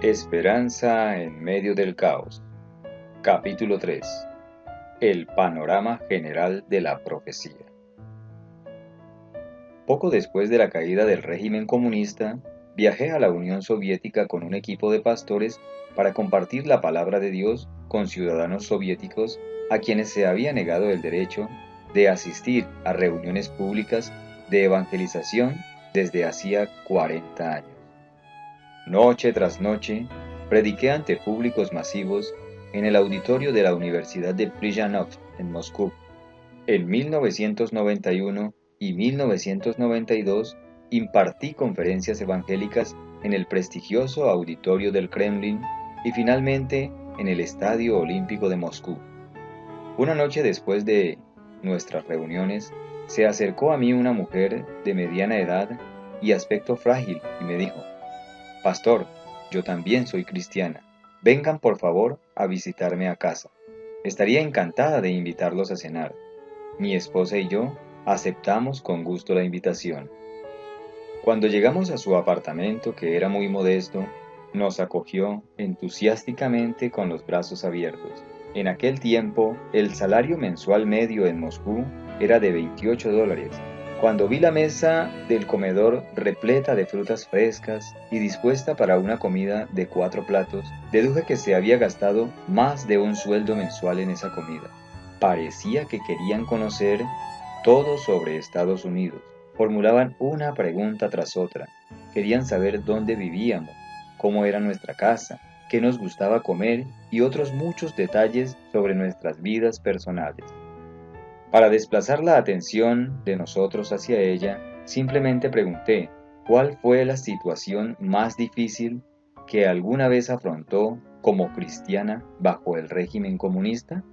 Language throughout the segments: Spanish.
Esperanza en medio del caos. Capítulo 3. El panorama general de la profecía. Poco después de la caída del régimen comunista, viajé a la Unión Soviética con un equipo de pastores para compartir la palabra de Dios con ciudadanos soviéticos a quienes se había negado el derecho de asistir a reuniones públicas de evangelización desde hacía 40 años. Noche tras noche, prediqué ante públicos masivos en el auditorio de la Universidad de Plejánov en Moscú. En 1991 y 1992 impartí conferencias evangélicas en el prestigioso auditorio del Kremlin y finalmente en el Estadio Olímpico de Moscú. Una noche después de nuestras reuniones, se acercó a mí una mujer de mediana edad y aspecto frágil y me dijo: Pastor, yo también soy cristiana. Vengan por favor a visitarme a casa. Estaría encantada de invitarlos a cenar. Mi esposa y yo aceptamos con gusto la invitación. Cuando llegamos a su apartamento, que era muy modesto, nos acogió entusiásticamente con los brazos abiertos. En aquel tiempo, el salario mensual medio en Moscú era de $28. Cuando vi la mesa del comedor repleta de frutas frescas y dispuesta para una comida de 4 platos, deduje que se había gastado más de un sueldo mensual en esa comida. Parecía que querían conocer todo sobre Estados Unidos. Formulaban una pregunta tras otra. Querían saber dónde vivíamos, cómo era nuestra casa, qué nos gustaba comer y otros muchos detalles sobre nuestras vidas personales. Para desplazar la atención de nosotros hacia ella, simplemente pregunté cuál fue la situación más difícil que alguna vez afrontó como cristiana bajo el régimen comunista.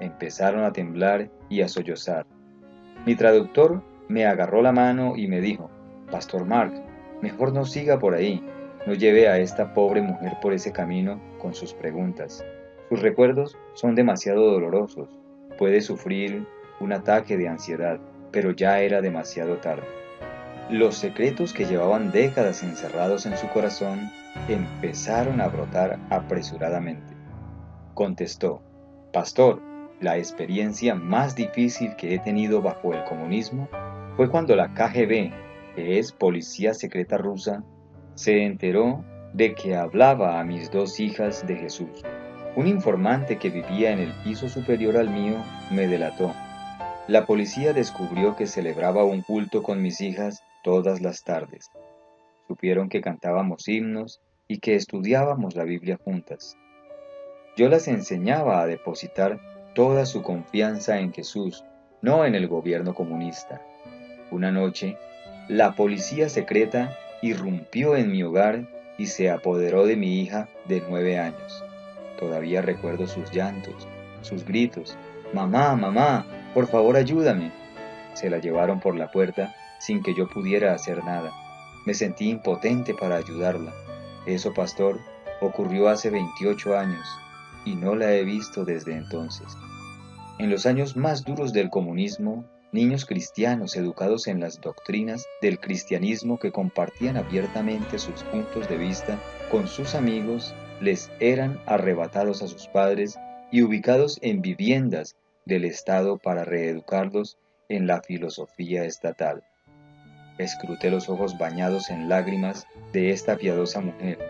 Empezaron a temblar y a sollozar. Mi traductor me agarró la mano y me dijo: Pastor Mark, mejor no siga por ahí, no lleve a esta pobre mujer por ese camino con sus preguntas. Sus recuerdos son demasiado dolorosos. Puede sufrir un ataque de ansiedad, pero ya era demasiado tarde. Los secretos que llevaban décadas encerrados en su corazón empezaron a brotar apresuradamente. Contestó: Pastor, la experiencia más difícil que he tenido bajo el comunismo fue cuando la KGB, que es Policía Secreta Rusa, se enteró de que hablaba a mis 2 hijas de Jesús. Un informante que vivía en el piso superior al mío me delató. La policía descubrió que celebraba un culto con mis hijas todas las tardes. Supieron que cantábamos himnos y que estudiábamos la Biblia juntas. Yo las enseñaba a depositar toda su confianza en Jesús, no en el gobierno comunista. Una noche, la policía secreta irrumpió en mi hogar y se apoderó de mi hija de 9 años. Todavía recuerdo sus llantos, sus gritos: «Mamá, mamá, por favor ayúdame». Se la llevaron por la puerta sin que yo pudiera hacer nada. Me sentí impotente para ayudarla. Eso, pastor, ocurrió hace 28 años y no la he visto desde entonces. En los años más duros del comunismo, niños cristianos educados en las doctrinas del cristianismo que compartían abiertamente sus puntos de vista con sus amigos les eran arrebatados a sus padres y ubicados en viviendas del Estado para reeducarlos en la filosofía estatal. Escruté los ojos bañados en lágrimas de esta piadosa mujer.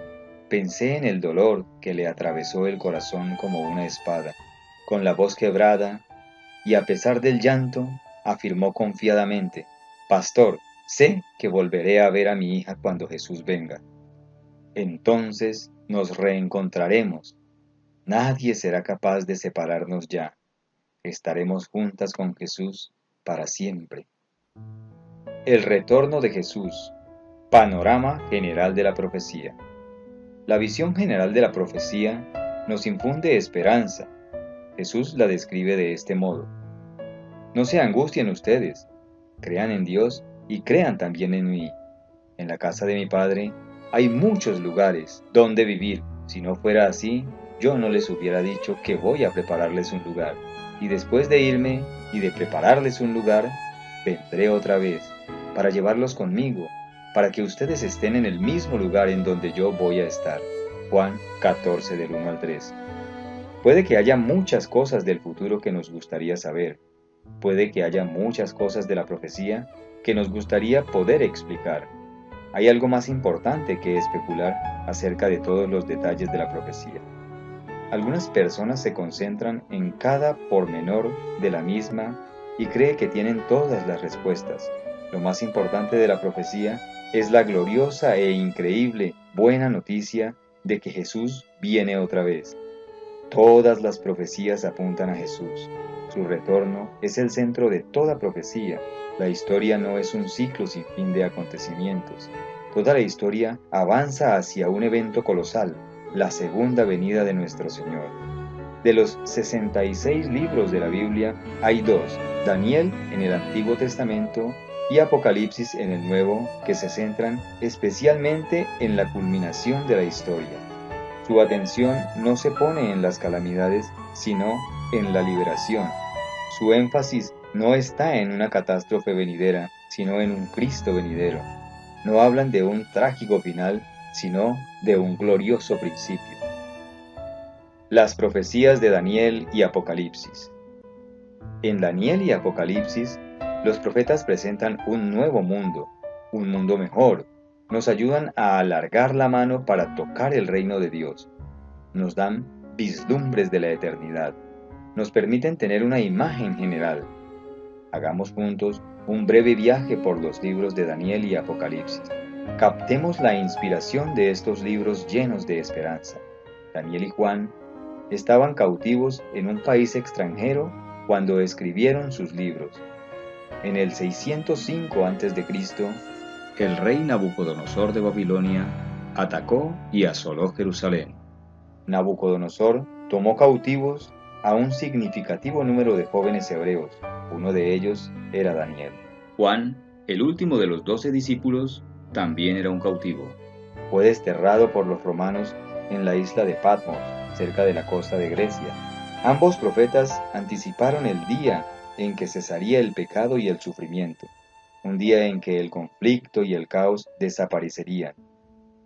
Pensé en el dolor que le atravesó el corazón como una espada. Con la voz quebrada, y a pesar del llanto, afirmó confiadamente: Pastor, sé que volveré a ver a mi hija cuando Jesús venga. Entonces nos reencontraremos. Nadie será capaz de separarnos ya. Estaremos juntas con Jesús para siempre. El retorno de Jesús. Panorama general de la profecía. La visión general de la profecía nos infunde esperanza. Jesús la describe de este modo: No se angustien ustedes, crean en Dios y crean también en mí. En la casa de mi Padre hay muchos lugares donde vivir. Si no fuera así, yo no les hubiera dicho que voy a prepararles un lugar. Y después de irme y de prepararles un lugar, vendré otra vez para llevarlos conmigo, para que ustedes estén en el mismo lugar en donde yo voy a estar. Juan 14 del 1 al 3. Puede que haya muchas cosas del futuro que nos gustaría saber. Puede que haya muchas cosas de la profecía que nos gustaría poder explicar. Hay algo más importante que especular acerca de todos los detalles de la profecía. Algunas personas se concentran en cada pormenor de la misma y creen que tienen todas las respuestas. Lo más importante de la profecía es la gloriosa e increíble buena noticia de que Jesús viene otra vez. Todas las profecías apuntan a Jesús. Su retorno es el centro de toda profecía. La historia no es un ciclo sin fin de acontecimientos. Toda la historia avanza hacia un evento colosal, la segunda venida de nuestro Señor. De los 66 libros de la Biblia, hay dos, Daniel en el Antiguo Testamento y Apocalipsis en el Nuevo, que se centran especialmente en la culminación de la historia. Su atención no se pone en las calamidades, sino en la liberación. Su énfasis no está en una catástrofe venidera, sino en un Cristo venidero. No hablan de un trágico final, sino de un glorioso principio. Las profecías de Daniel y Apocalipsis. En Daniel y Apocalipsis, los profetas presentan un nuevo mundo, un mundo mejor. Nos ayudan a alargar la mano para tocar el reino de Dios. Nos dan vislumbres de la eternidad. Nos permiten tener una imagen general. Hagamos juntos un breve viaje por los libros de Daniel y Apocalipsis. Captemos la inspiración de estos libros llenos de esperanza. Daniel y Juan estaban cautivos en un país extranjero cuando escribieron sus libros. En el 605 a.C., el rey Nabucodonosor de Babilonia atacó y asoló Jerusalén. Nabucodonosor tomó cautivos a un significativo número de jóvenes hebreos. Uno de ellos era Daniel. Juan, el último de los 12 discípulos, también era un cautivo. Fue desterrado por los romanos en la isla de Patmos, cerca de la costa de Grecia. Ambos profetas anticiparon el día en que cesaría el pecado y el sufrimiento, un día en que el conflicto y el caos desaparecerían.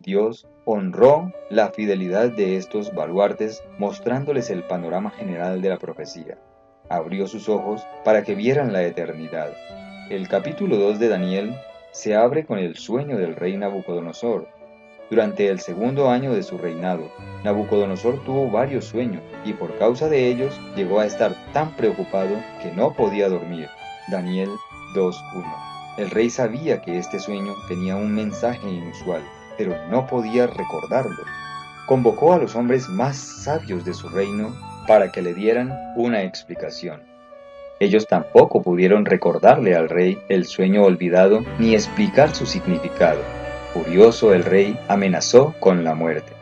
Dios honró la fidelidad de estos baluartes mostrándoles el panorama general de la profecía. Abrió sus ojos para que vieran la eternidad. El capítulo 2 de Daniel se abre con el sueño del rey Nabucodonosor. Durante el segundo año de su reinado, Nabucodonosor tuvo varios sueños y por causa de ellos llegó a estar tan preocupado que no podía dormir. Daniel 2:1. El rey sabía que este sueño tenía un mensaje inusual, pero no podía recordarlo. Convocó a los hombres más sabios de su reino para que le dieran una explicación. Ellos tampoco pudieron recordarle al rey el sueño olvidado ni explicar su significado. Furioso, el rey amenazó con la muerte.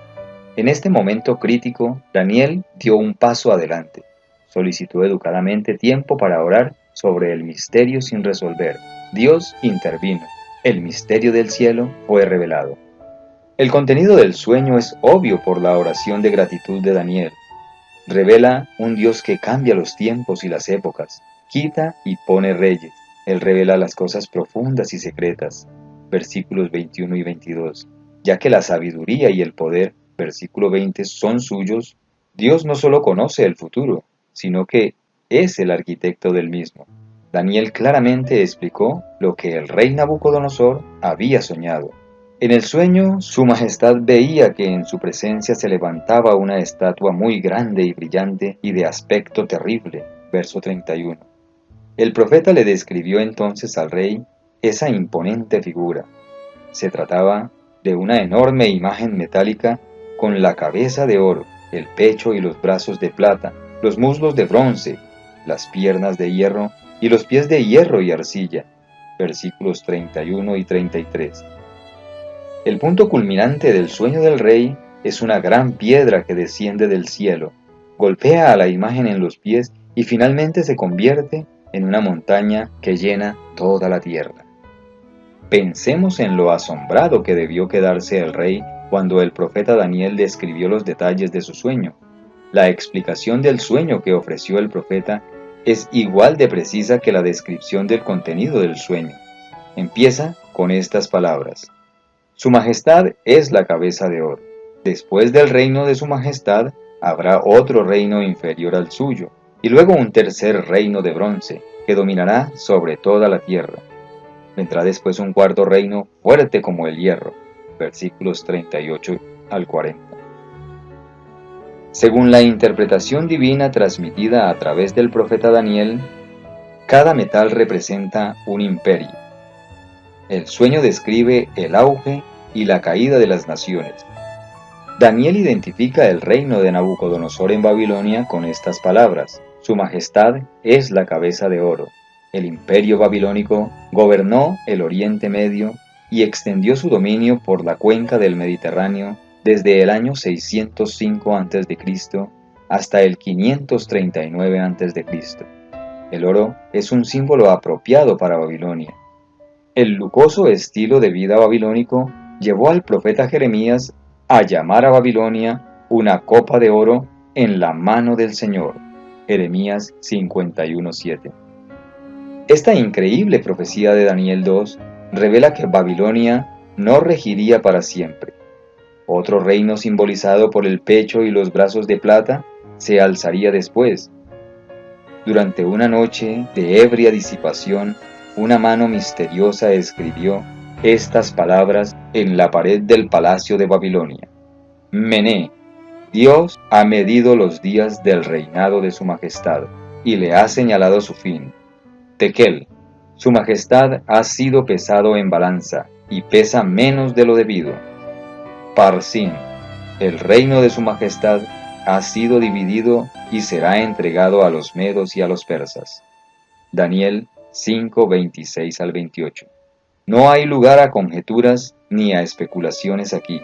En este momento crítico, Daniel dio un paso adelante. Solicitó educadamente tiempo para orar sobre el misterio sin resolver. Dios intervino. El misterio del cielo fue revelado. El contenido del sueño es obvio por la oración de gratitud de Daniel. Revela un Dios que cambia los tiempos y las épocas, quita y pone reyes. Él revela las cosas profundas y secretas. Versículos 21 y 22. Ya que la sabiduría y el poder, versículo 20, son suyos, Dios no solo conoce el futuro, sino que es el arquitecto del mismo. Daniel claramente explicó lo que el rey Nabucodonosor había soñado. En el sueño, su majestad veía que en su presencia se levantaba una estatua muy grande y brillante y de aspecto terrible. Verso 31. El profeta le describió entonces al rey esa imponente figura. Se trataba de una enorme imagen metálica con la cabeza de oro, el pecho y los brazos de plata, los muslos de bronce, las piernas de hierro y los pies de hierro y arcilla. Versículos 31 y 33. El punto culminante del sueño del rey es una gran piedra que desciende del cielo, golpea a la imagen en los pies y finalmente se convierte en una montaña que llena toda la tierra. Pensemos en lo asombrado que debió quedarse el rey cuando el profeta Daniel describió los detalles de su sueño. La explicación del sueño que ofreció el profeta es igual de precisa que la descripción del contenido del sueño. Empieza con estas palabras: Su majestad es la cabeza de oro. Después del reino de su majestad, habrá otro reino inferior al suyo, y luego un tercer reino de bronce, que dominará sobre toda la tierra. Vendrá después un cuarto reino fuerte como el hierro. Versículos 38 al 40. Según la interpretación divina transmitida a través del profeta Daniel, cada metal representa un imperio. El sueño describe el auge y la caída de las naciones. Daniel identifica el reino de Nabucodonosor en Babilonia con estas palabras: Su majestad es la cabeza de oro. El imperio babilónico gobernó el Oriente Medio y extendió su dominio por la cuenca del Mediterráneo desde el año 605 a.C. hasta el 539 a.C. El oro es un símbolo apropiado para Babilonia. El lujoso estilo de vida babilónico llevó al profeta Jeremías a llamar a Babilonia una copa de oro en la mano del Señor. Jeremías 51:7. Esta increíble profecía de Daniel 2 revela que Babilonia no regiría para siempre. Otro reino simbolizado por el pecho y los brazos de plata se alzaría después. Durante una noche de ebria disipación, una mano misteriosa escribió estas palabras en la pared del palacio de Babilonia: Mené, Dios ha medido los días del reinado de su majestad y le ha señalado su fin. Tekel, su majestad ha sido pesado en balanza y pesa menos de lo debido. Parsin, el reino de su majestad ha sido dividido y será entregado a los medos y a los persas. Daniel 5:26 al 28. No hay lugar a conjeturas ni a especulaciones aquí.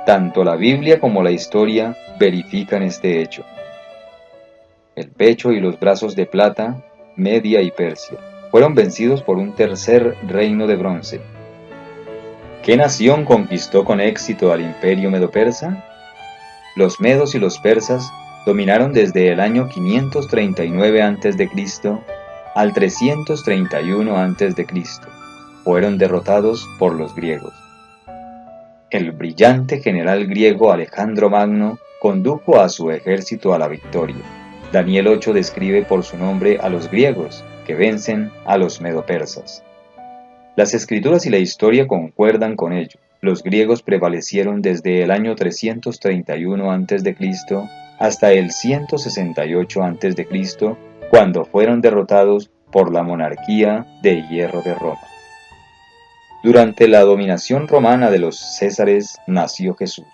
Tanto la Biblia como la historia verifican este hecho. El pecho y los brazos de plata, Media y Persia, fueron vencidos por un tercer reino de bronce. ¿Qué nación conquistó con éxito al imperio medo-persa? Los medos y los persas dominaron desde el año 539 a.C. al 331 a.C. Fueron derrotados por los griegos. El brillante general griego Alejandro Magno condujo a su ejército a la victoria. Daniel 8 describe por su nombre a los griegos, que vencen a los medo-persas. Las escrituras y la historia concuerdan con ello. Los griegos prevalecieron desde el año 331 a.C. hasta el 168 a.C., cuando fueron derrotados por la monarquía de hierro de Roma. Durante la dominación romana de los césares nació Jesús.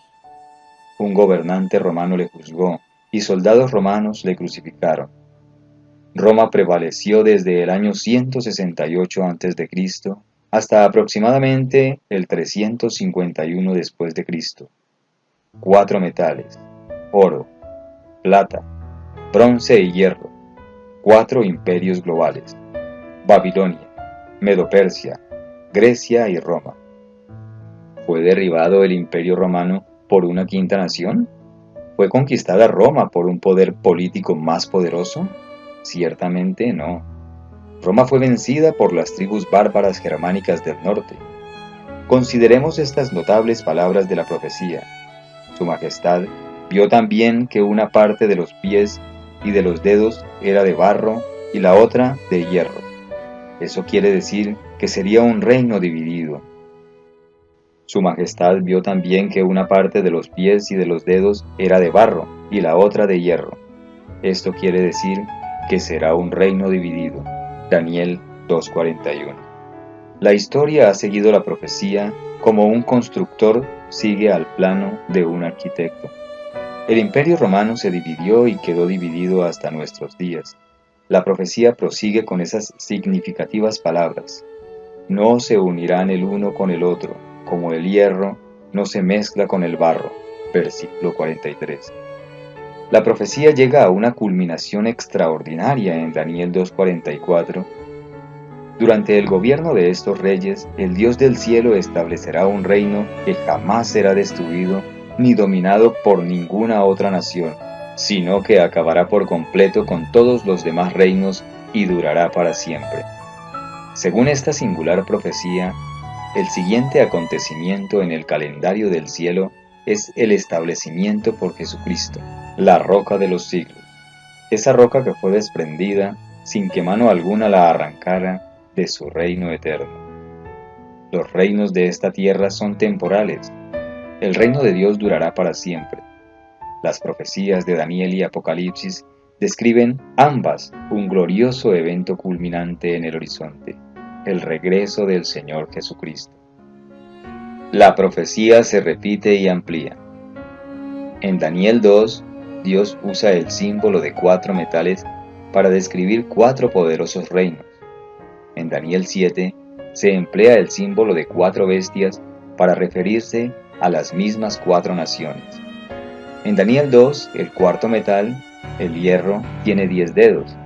Un gobernante romano le juzgó y soldados romanos le crucificaron. Roma prevaleció desde el año 168 a.C. hasta aproximadamente el 351 después de Cristo. 4 metales: oro, plata, bronce y hierro. 4 imperios globales: Babilonia, Medo-Persia, Grecia y Roma. ¿Fue derribado el imperio romano por una quinta nación? ¿Fue conquistada Roma por un poder político más poderoso? Ciertamente no. Roma fue vencida por las tribus bárbaras germánicas del norte. Consideremos estas notables palabras de la profecía. Su majestad vio también que una parte de los pies y de los dedos era de barro y la otra de hierro. Eso quiere decir que sería un reino dividido. Su majestad vio también que una parte de los pies y de los dedos era de barro y la otra de hierro. Esto quiere decir que será un reino dividido. Daniel 2:41. La historia ha seguido la profecía como un constructor sigue al plano de un arquitecto. El imperio romano se dividió y quedó dividido hasta nuestros días. La profecía prosigue con esas significativas palabras: no se unirán el uno con el otro, como el hierro no se mezcla con el barro. Versículo 43. La profecía llega a una culminación extraordinaria en Daniel 2:44. Durante el gobierno de estos reyes, el Dios del cielo establecerá un reino que jamás será destruido ni dominado por ninguna otra nación, sino que acabará por completo con todos los demás reinos y durará para siempre. Según esta singular profecía, el siguiente acontecimiento en el calendario del cielo es el establecimiento por Jesucristo, la roca de los siglos, esa roca que fue desprendida sin que mano alguna la arrancara de su reino eterno. Los reinos de esta tierra son temporales, el reino de Dios durará para siempre. Las profecías de Daniel y Apocalipsis describen ambas un glorioso evento culminante en el horizonte, el regreso del Señor Jesucristo. La profecía se repite y amplía. En Daniel 2, Dios usa el símbolo de 4 metales para describir 4 poderosos reinos. En Daniel 7, se emplea el símbolo de 4 bestias para referirse a las mismas 4 naciones. En Daniel 2, el cuarto metal, el hierro, tiene 10 dedos.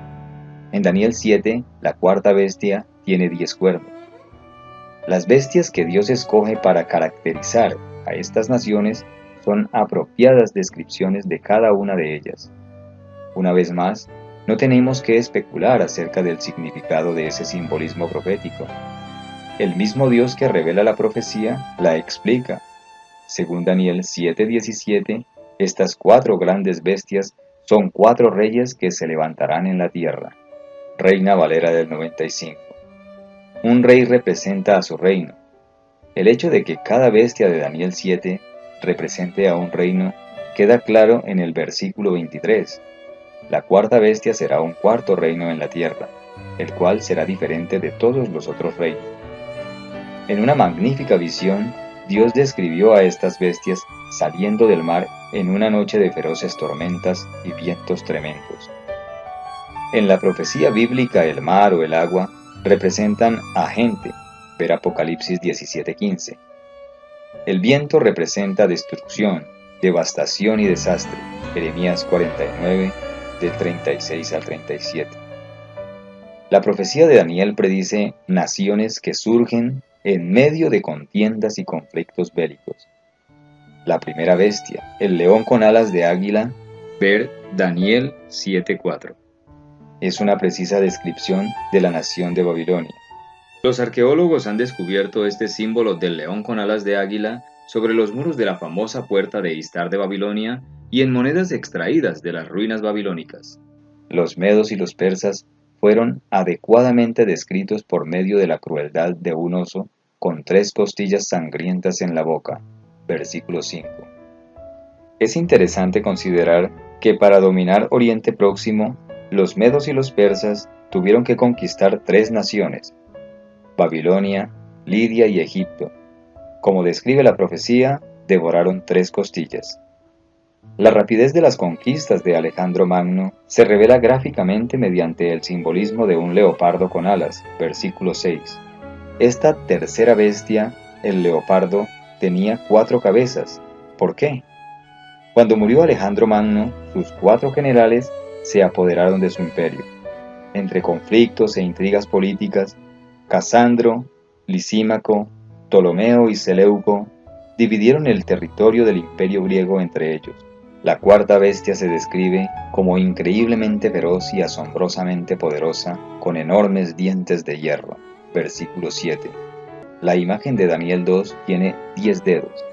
En Daniel 7, la cuarta bestia tiene 10 cuernos. Las bestias que Dios escoge para caracterizar a estas naciones son apropiadas descripciones de cada una de ellas. Una vez más, no tenemos que especular acerca del significado de ese simbolismo profético. El mismo Dios que revela la profecía la explica. Según Daniel 7:17, estas 4 grandes bestias son 4 reyes que se levantarán en la tierra. Reina Valera del 95. Un rey representa a su reino. El hecho de que cada bestia de Daniel 7 represente a un reino queda claro en el versículo 23. La cuarta bestia será un cuarto reino en la tierra, el cual será diferente de todos los otros reinos. En una magnífica visión, Dios describió a estas bestias saliendo del mar en una noche de feroces tormentas y vientos tremendos. En la profecía bíblica el mar o el agua representan a gente, ver Apocalipsis 17:15. El viento representa destrucción, devastación y desastre, Jeremías 49, del 36 al 37. La profecía de Daniel predice naciones que surgen en medio de contiendas y conflictos bélicos. La primera bestia, el león con alas de águila, ver Daniel 7:4. Es una precisa descripción de la nación de Babilonia. Los arqueólogos han descubierto este símbolo del león con alas de águila sobre los muros de la famosa puerta de Istar de Babilonia y en monedas extraídas de las ruinas babilónicas. Los medos y los persas fueron adecuadamente descritos por medio de la crueldad de un oso con 3 costillas sangrientas en la boca. Versículo 5. Es interesante considerar que para dominar Oriente Próximo, los medos y los persas tuvieron que conquistar 3 naciones: Babilonia, Lidia y Egipto. Como describe la profecía, devoraron 3 costillas. La rapidez de las conquistas de Alejandro Magno se revela gráficamente mediante el simbolismo de un leopardo con alas, versículo 6. Esta tercera bestia, el leopardo, tenía 4 cabezas. ¿Por qué? Cuando murió Alejandro Magno, sus 4 generales se apoderaron de su imperio. Entre conflictos e intrigas políticas, Casandro, Lisímaco, Ptolomeo y Seleuco dividieron el territorio del imperio griego entre ellos. La cuarta bestia se describe como increíblemente feroz y asombrosamente poderosa, con enormes dientes de hierro. Versículo 7. La imagen de Daniel 2 tiene 10 dedos.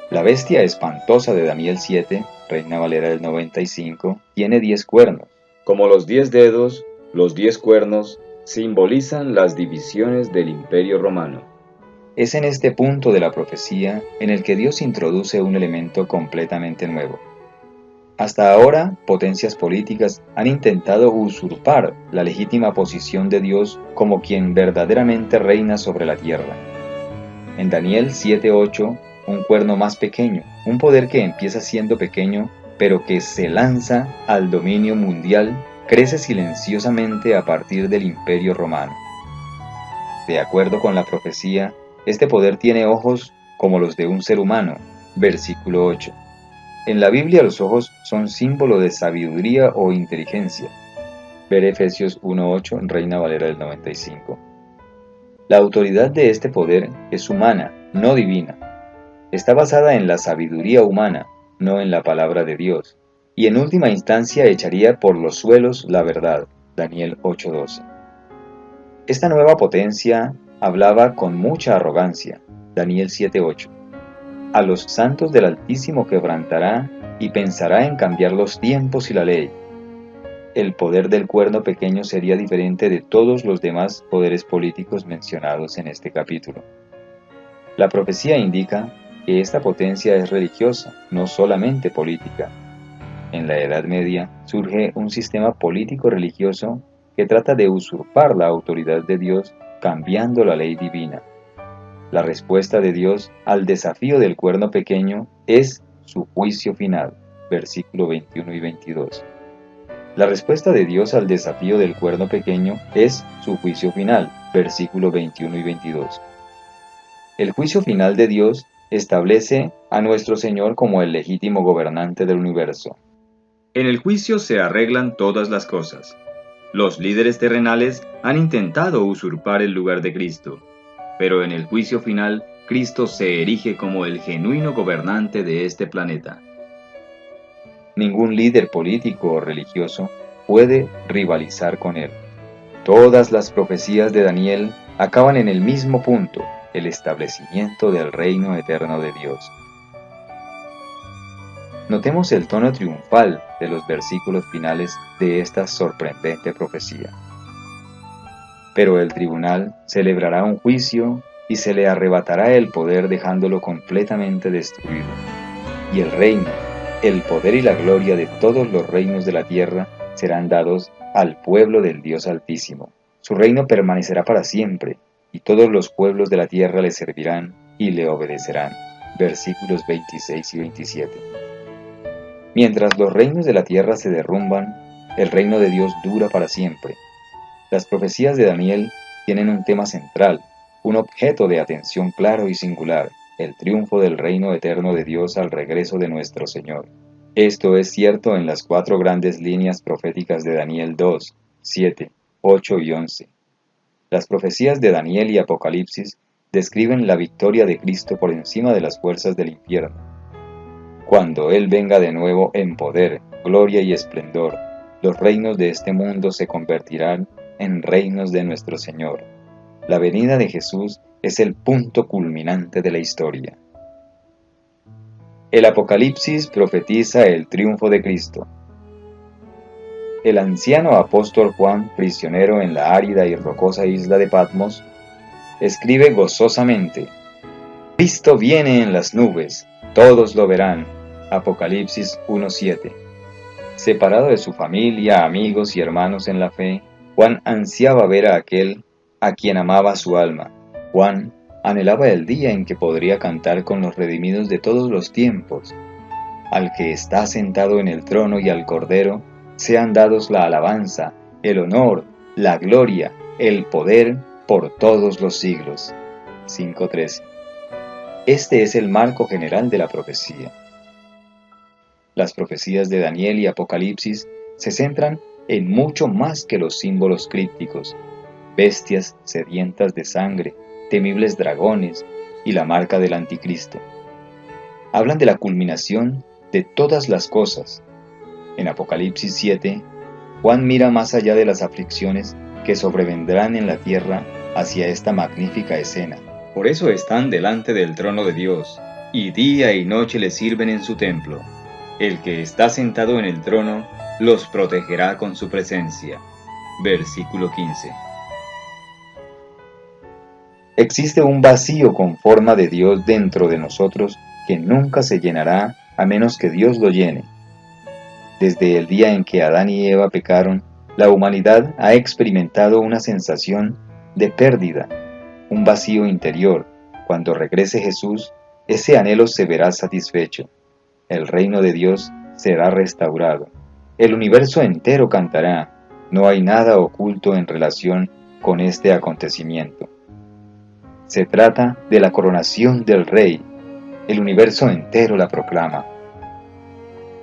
La bestia espantosa de Daniel 7, Reina Valera del 95, tiene 10 cuernos. Como los 10 dedos, los 10 cuernos simbolizan las divisiones del Imperio Romano. Es en este punto de la profecía en el que Dios introduce un elemento completamente nuevo. Hasta ahora, potencias políticas han intentado usurpar la legítima posición de Dios como quien verdaderamente reina sobre la tierra. En Daniel 7:8, un cuerno más pequeño, un poder que empieza siendo pequeño, pero que se lanza al dominio mundial, crece silenciosamente a partir del Imperio Romano. De acuerdo con la profecía, este poder tiene ojos como los de un ser humano. Versículo 8. En la Biblia los ojos son símbolo de sabiduría o inteligencia. Ver Efesios 1:8 en Reina Valera del 95. La autoridad de este poder es humana, no divina. Está basada en la sabiduría humana, no en la palabra de Dios, y en última instancia echaría por los suelos la verdad. Daniel 8:12. Esta nueva potencia hablaba con mucha arrogancia. Daniel 7:8. A los santos del Altísimo quebrantará y pensará en cambiar los tiempos y la ley. El poder del cuerno pequeño sería diferente de todos los demás poderes políticos mencionados en este capítulo. La profecía indica que esta potencia es religiosa, no solamente política. En la Edad Media surge un sistema político-religioso que trata de usurpar la autoridad de Dios cambiando la ley divina. La respuesta de Dios al desafío del cuerno pequeño es su juicio final, versículo 21 y 22. La respuesta de Dios al desafío del cuerno pequeño es su juicio final, versículo 21 y 22. El juicio final de Dios establece a nuestro Señor como el legítimo gobernante del universo. En el juicio se arreglan todas las cosas. Los líderes terrenales han intentado usurpar el lugar de Cristo, pero en el juicio final, Cristo se erige como el genuino gobernante de este planeta. Ningún líder político o religioso puede rivalizar con él. Todas las profecías de Daniel acaban en el mismo punto, el establecimiento del reino eterno de Dios. Notemos el tono triunfal de los versículos finales de esta sorprendente profecía. Pero el tribunal celebrará un juicio y se le arrebatará el poder dejándolo completamente destruido. Y el reino, el poder y la gloria de todos los reinos de la tierra serán dados al pueblo del Dios Altísimo. Su reino permanecerá para siempre, y todos los pueblos de la tierra le servirán y le obedecerán. Versículos 26 y 27. Mientras los reinos de la tierra se derrumban, el reino de Dios dura para siempre. Las profecías de Daniel tienen un tema central, un objeto de atención claro y singular, el triunfo del reino eterno de Dios al regreso de nuestro Señor. Esto es cierto en las 4 grandes líneas proféticas de Daniel 2, 7, 8 y 11. Las profecías de Daniel y Apocalipsis describen la victoria de Cristo por encima de las fuerzas del infierno. Cuando Él venga de nuevo en poder, gloria y esplendor, los reinos de este mundo se convertirán en reinos de nuestro Señor. La venida de Jesús es el punto culminante de la historia. El Apocalipsis profetiza el triunfo de Cristo. El anciano apóstol Juan, prisionero en la árida y rocosa isla de Patmos, escribe gozosamente: Cristo viene en las nubes, todos lo verán. Apocalipsis 1:7. Separado de su familia, amigos y hermanos en la fe, Juan ansiaba ver a aquel a quien amaba su alma. Juan anhelaba el día en que podría cantar con los redimidos de todos los tiempos. Al que está sentado en el trono y al Cordero, sean dados la alabanza, el honor, la gloria, el poder por todos los siglos. 5:13. Este es el marco general de la profecía. Las profecías de Daniel y Apocalipsis se centran en mucho más que los símbolos crípticos, bestias sedientas de sangre, temibles dragones y la marca del anticristo. Hablan de la culminación de todas las cosas. En Apocalipsis 7, Juan mira más allá de las aflicciones que sobrevendrán en la tierra hacia esta magnífica escena. Por eso están delante del trono de Dios, y día y noche le sirven en su templo. El que está sentado en el trono los protegerá con su presencia. Versículo 15. Existe un vacío con forma de Dios dentro de nosotros que nunca se llenará a menos que Dios lo llene. Desde el día en que Adán y Eva pecaron, la humanidad ha experimentado una sensación de pérdida, un vacío interior. Cuando regrese Jesús, ese anhelo se verá satisfecho. El reino de Dios será restaurado. El universo entero cantará. No hay nada oculto en relación con este acontecimiento. Se trata de la coronación del Rey. El universo entero la proclama.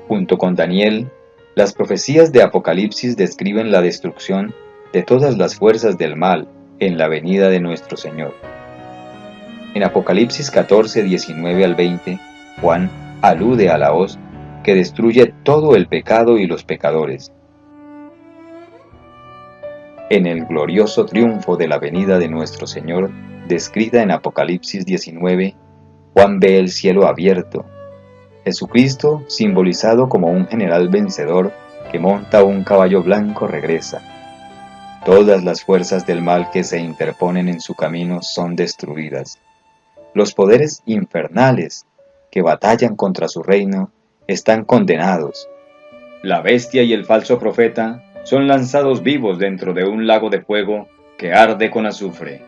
Junto con Daniel, las profecías de Apocalipsis describen la destrucción de todas las fuerzas del mal en la venida de nuestro Señor. En Apocalipsis 14, 19 al 20, Juan alude a la hoz que destruye todo el pecado y los pecadores. en el glorioso triunfo de la venida de nuestro Señor, descrita en Apocalipsis 19, Juan ve el cielo abierto. Jesucristo, simbolizado como un general vencedor que monta un caballo blanco, regresa. Todas las fuerzas del mal que se interponen en su camino son destruidas. Los poderes infernales que batallan contra su reino están condenados. La bestia y el falso profeta son lanzados vivos dentro de un lago de fuego que arde con azufre.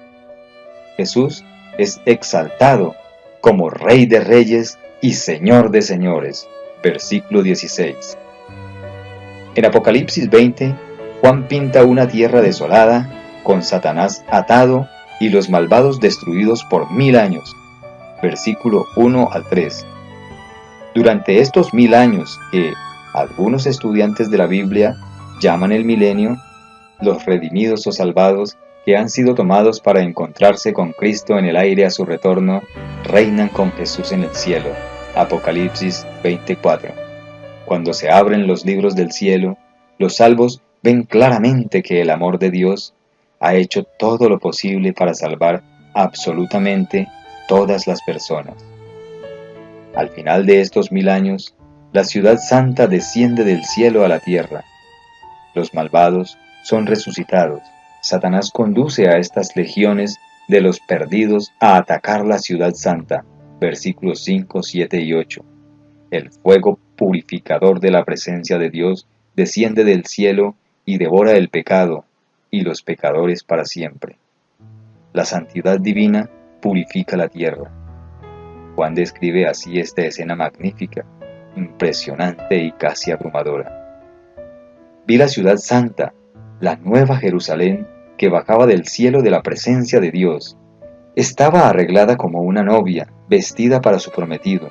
Jesús es exaltado como Rey de Reyes y Señor de Señores. Versículo 16. En Apocalipsis 20, Juan pinta una tierra desolada, con Satanás atado y los malvados destruidos por 1000 años. Versículo 1 al 3. Durante estos 1000 años que algunos estudiantes de la Biblia llaman el milenio, los redimidos o salvados que han sido tomados para encontrarse con Cristo en el aire a su retorno, reinan con Jesús en el cielo. Apocalipsis 24. Cuando se abren los libros del cielo, los salvos ven claramente que el amor de Dios ha hecho todo lo posible para salvar absolutamente todas las personas. Al final de estos 1000 años, la ciudad santa desciende del cielo a la tierra. Los malvados son resucitados. Satanás conduce a estas legiones de los perdidos a atacar la ciudad santa. Versículos 5, 7 y 8. El fuego purificador de la presencia de Dios desciende del cielo y devora el pecado y los pecadores para siempre. La santidad divina purifica la tierra. Juan describe así esta escena magnífica, impresionante y casi abrumadora. Vi la ciudad santa, la nueva Jerusalén, que bajaba del cielo de la presencia de Dios. Estaba arreglada como una novia, vestida para su prometido,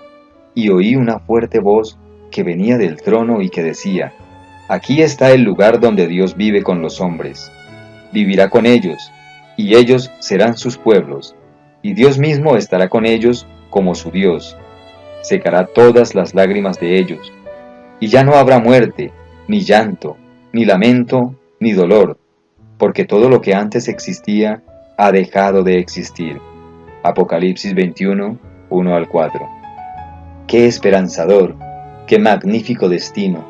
y oí una fuerte voz que venía del trono y que decía: Aquí está el lugar donde Dios vive con los hombres. Vivirá con ellos, y ellos serán sus pueblos, y Dios mismo estará con ellos como su Dios. Secará todas las lágrimas de ellos, y ya no habrá muerte, ni llanto, ni lamento, ni dolor, porque todo lo que antes existía ha dejado de existir. Apocalipsis 21, 1 al 4. ¡Qué esperanzador! ¡Qué magnífico destino!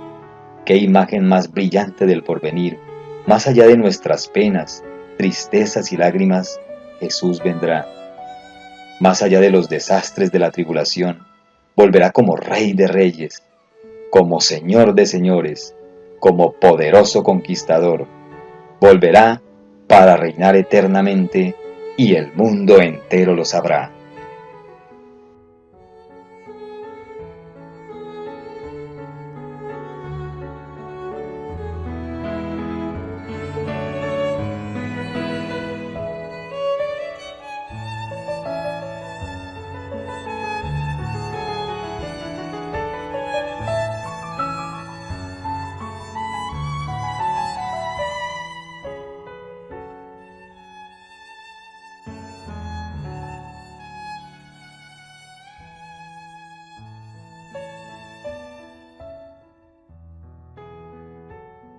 ¡Qué imagen más brillante del porvenir! Más allá de nuestras penas, tristezas y lágrimas, Jesús vendrá. Más allá de los desastres de la tribulación, volverá como Rey de Reyes, como Señor de Señores, como poderoso conquistador. Volverá para reinar eternamente y el mundo entero lo sabrá.